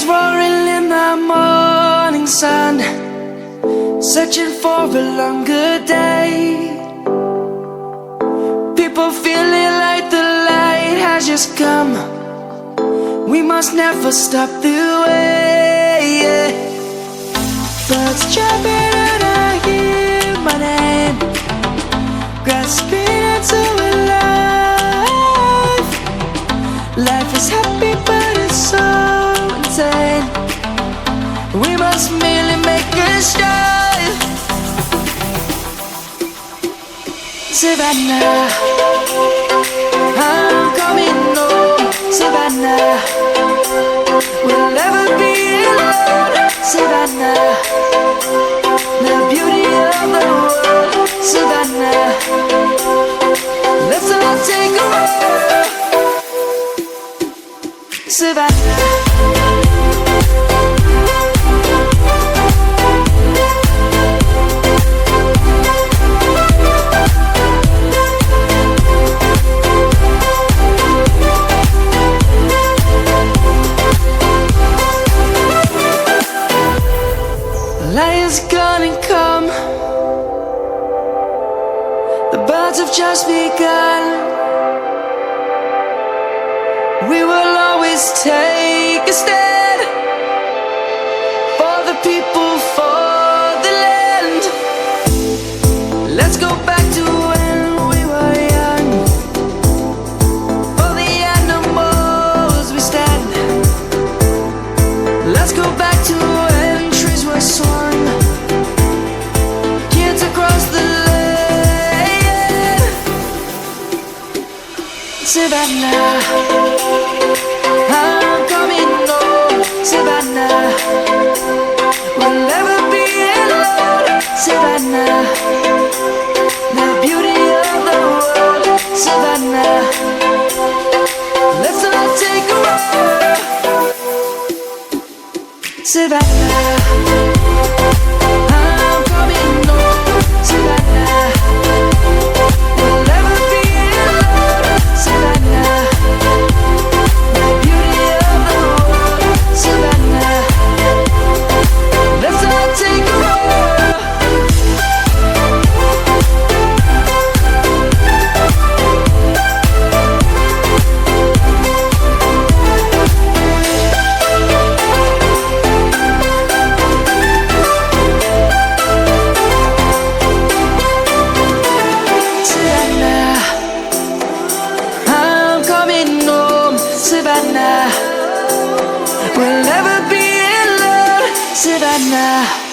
roaring in the morning sun, searching for a longer day. People feeling like the light has just come. We must never stop the way. Birds jumping and I hear my name, grasping into a life. Life is happy but it's so insane. We must merely make a start. Savannah, I'm coming home. Savannah, we'll never be alone. Savannah, the beauty of the world. Savannah, let's all take a walk. Savannah. Light is gonna come. The birds have just begun. We will always take a stand for the people, for the land. Let's go back to when we were young. For the animals we stand. Let's go back to when trees were swung, kids across the land. Savannah, I'm coming home. Savannah, we'll never be alone. Savannah, the beauty of the world. Savannah, let's all take a walk. Savannah, I'm coming home. Savannah, we'll never be alone. Savannah, the beauty of the world. Savannah, let's all take a walk. Savannah, we'll never be alone. Savannah.